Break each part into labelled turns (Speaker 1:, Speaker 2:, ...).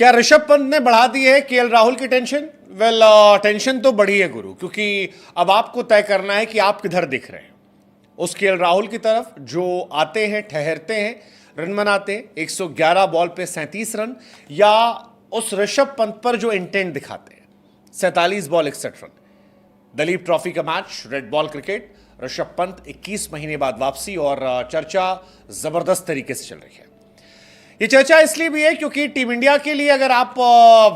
Speaker 1: क्या ऋषभ पंत ने बढ़ा दी है केएल राहुल की टेंशन? वेल, टेंशन तो बढ़ी है गुरु, क्योंकि अब आपको तय करना है कि आप किधर दिख रहे हैं। उस केएल राहुल की तरफ जो आते हैं, ठहरते हैं, रन बनाते हैं 111 बॉल पे 37 रन, या उस ऋषभ पंत पर जो इंटेंट दिखाते हैं 47 बॉल 61 रन। दलीप ट्रॉफी का match, red ball cricket, Rishabh Pant 21 महीने बाद वापसी, और चर्चा जबरदस्त तरीके से चल रही है। ये चर्चा इसलिए भी है क्योंकि टीम इंडिया के लिए अगर आप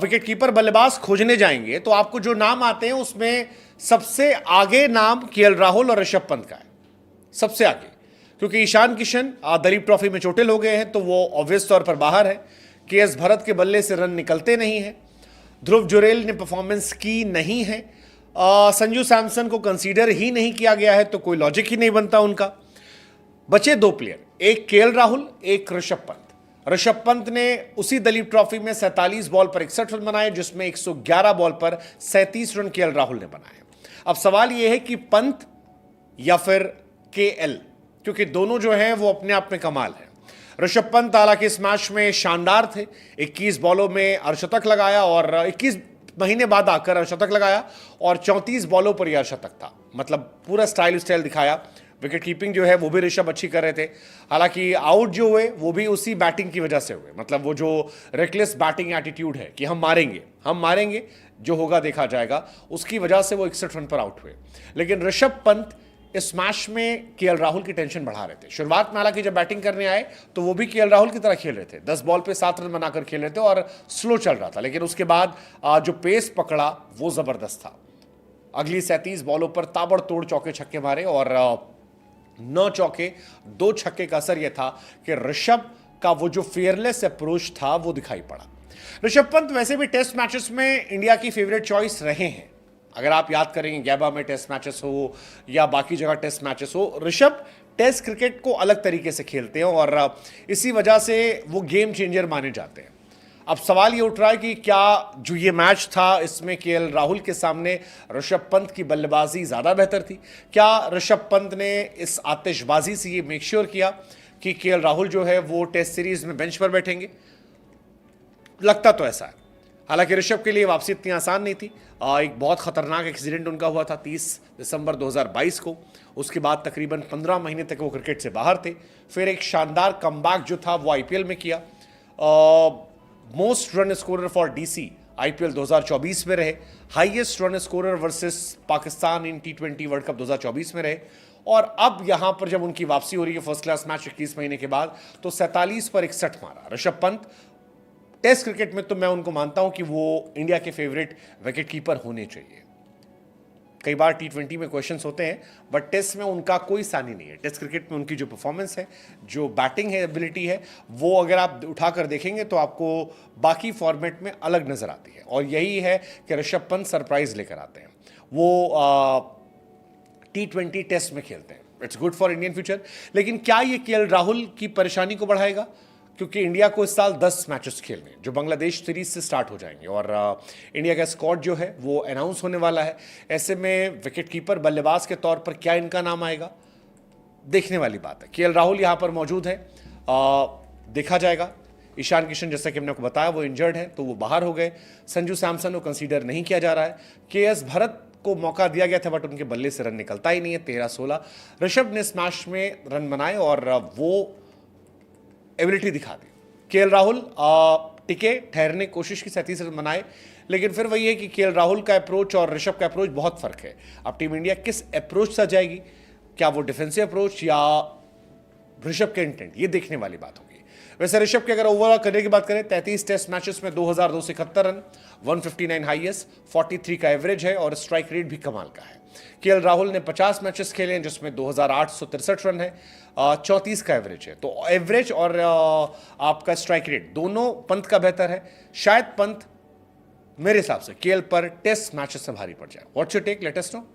Speaker 1: विकेटकीपर बल्लेबाज खोजने जाएंगे तो आपको जो नाम आते हैं उसमें सबसे आगे नाम केएल राहुल और ऋषभ पंत का है, सबसे आगे। क्योंकि ईशान किशन दलीप ट्रॉफी में चोटिल हो गए हैं तो वो ऑब्वियस तौर पर बाहर है। केएस भरत के बल्ले से रन निकलते नहीं हैं। ध्रुव जुरेल ने परफॉर्मेंस की नहीं है। संजू सैमसन को कंसीडर ही नहीं किया गया है, तो कोई लॉजिक ही नहीं बनता उनका। बचे दो प्लेयर, एक केएल राहुल, एक ऋषभ पंत। ऋषभ पंत ने उसी दलीप ट्रॉफी में 47 बॉल पर 61 रन बनाए, जिसमें 111 बॉल पर 37 रन केएल राहुल ने बनाए। अब सवाल यह है कि पंत या फिर केएल, क्योंकि दोनों जो हैं वो अपने आप में कमाल है। ऋषभ पंत हालांकि इस मैच में शानदार थे, 21 बॉलों में अर्धशतक लगाया, और 21 महीने बाद आकर अर्धशतक लगाया, और 34 बॉलों पर यह अर्धशतक था। मतलब पूरा स्टाइल दिखाया। विकेट कीपिंग जो है वो भी ऋषभ अच्छी कर रहे थे। हालांकि आउट जो हुए वो भी उसी बैटिंग की वजह से हुए। मतलब वो जो रेकलेस बैटिंग एटीट्यूड है कि हम मारेंगे, जो होगा देखा जाएगा, उसकी वजह से वो 61 रन पर आउट हुए। लेकिन ऋषभ पंत इस मैच में केएल राहुल की टेंशन बढ़ा रहे थे। शुरुआत में हालांकि जब बैटिंग करने आए तो वो भी केएल राहुल की तरह खेल रहे थे, 10 बॉल पे 7 रन बनाकर खेल रहे थे और स्लो चल रहा था। लेकिन उसके बाद जो पेस पकड़ा वो जबरदस्त था। अगली 37 बॉलों पर ताबड़तोड़ चौके छक्के मारे, और 9 चौके 2 छक्के का असर यह था कि ऋषभ का वो जो फियरलेस अप्रोच था वो दिखाई पड़ा। ऋषभ पंत वैसे भी टेस्ट मैचेस में इंडिया की फेवरेट चॉइस रहे हैं। अगर आप याद करेंगे, गैबा में टेस्ट मैचेस हो या बाकी जगह टेस्ट मैचेस हो, ऋषभ टेस्ट क्रिकेट को अलग तरीके से खेलते हैं, और इसी वजह से वो गेम चेंजर माने जाते हैं। अब सवाल ये उठ रहा है कि क्या जो ये मैच था इसमें केएल राहुल के सामने ऋषभ पंत की बल्लेबाजी ज़्यादा बेहतर थी? क्या ऋषभ पंत ने इस आतिशबाजी से ये मेक श्योर किया कि केएल राहुल जो है वो टेस्ट सीरीज में बेंच पर बैठेंगे? लगता तो ऐसा है। हालांकि ऋषभ के लिए वापसी इतनी आसान नहीं थी। एक बहुत खतरनाक एक्सीडेंट उनका हुआ था 30 दिसंबर 2022 को। उसके बाद तकरीबन 15 महीने तक वो क्रिकेट से बाहर थे। फिर एक शानदार कमबैक जो था वो आईपीएल में किया। Most run scorer for DC IPL 2024 में रहे। Highest run scorer versus Pakistan in T20 world cup 2024 में रहे। और अब यहां पर जब उनकी वापसी हो रही है फर्स्ट क्लास मैच 21 महीने के बाद, तो 47 पर 61 मारा। ऋषभ पंत टेस्ट क्रिकेट में तो मैं उनको मानता हूं कि वो इंडिया के फेवरेट विकेट कीपर होने चाहिए। कई बार T20 में क्वेश्चंस होते हैं, बट टेस्ट में उनका कोई सानी नहीं है। टेस्ट क्रिकेट में उनकी जो परफॉर्मेंस है, जो बैटिंग है, एबिलिटी है, वो अगर आप उठाकर देखेंगे तो आपको बाकी फॉर्मेट में अलग नजर आती है। और यही है कि ऋषभ पंत सरप्राइज लेकर आते हैं। वो T20 टेस्ट में खेलते हैं। It's good for Indian future. लेकिन क्या ये केएल राहुल की परेशानी को बढ़ाएगा? क्योंकि इंडिया को इस साल 10 मैचेस खेलने, जो बांग्लादेश सीरीज से स्टार्ट हो जाएंगे, और इंडिया का स्क्वाड जो है वो अनाउंस होने वाला है। ऐसे में विकेटकीपर बल्लेबाज के तौर पर क्या इनका नाम आएगा, देखने वाली बात है। केएल राहुल यहाँ पर मौजूद है, देखा जाएगा। ईशान किशन, जैसा कि हमने आपको बताया, वो इंजर्ड है तो वो बाहर हो गए। संजू सैमसन को कंसीडर नहीं किया जा रहा है। केएस भरत को मौका दिया गया था, बट उनके बल्ले से रन निकलता ही नहीं है, 13-16। ऋषभ ने इस मैच में रन बनाए और वो एबिलिटी दिखा दी। केएल राहुल टिके, ठहरने की कोशिश की, 37 रन बनाए। लेकिन फिर वही है कि केएल राहुल का अप्रोच और ऋषभ का अप्रोच बहुत फर्क है। अब टीम इंडिया किस अप्रोच से जाएगी, क्या वो डिफेंसिव अप्रोच या ऋषभ के इंटेंट, ये देखने वाली बात होगी। वैसे ऋषभ के अगर ओवरऑल करने की बात करें, 33 टेस्ट मैचेस में 2271 रन, 159 हाईएस्ट, 43 का एवरेज है, और स्ट्राइक रेट भी कमाल का है। केएल राहुल ने 50 मैचेस खेले हैं जिसमें 2863 रन है, 34 का एवरेज है। तो एवरेज और आपका स्ट्राइक रेट दोनों पंत का बेहतर है। शायद पंत मेरे हिसाब से केएल पर टेस्ट मैचेस से भारी पड़ जाए। What's your take? Let us no.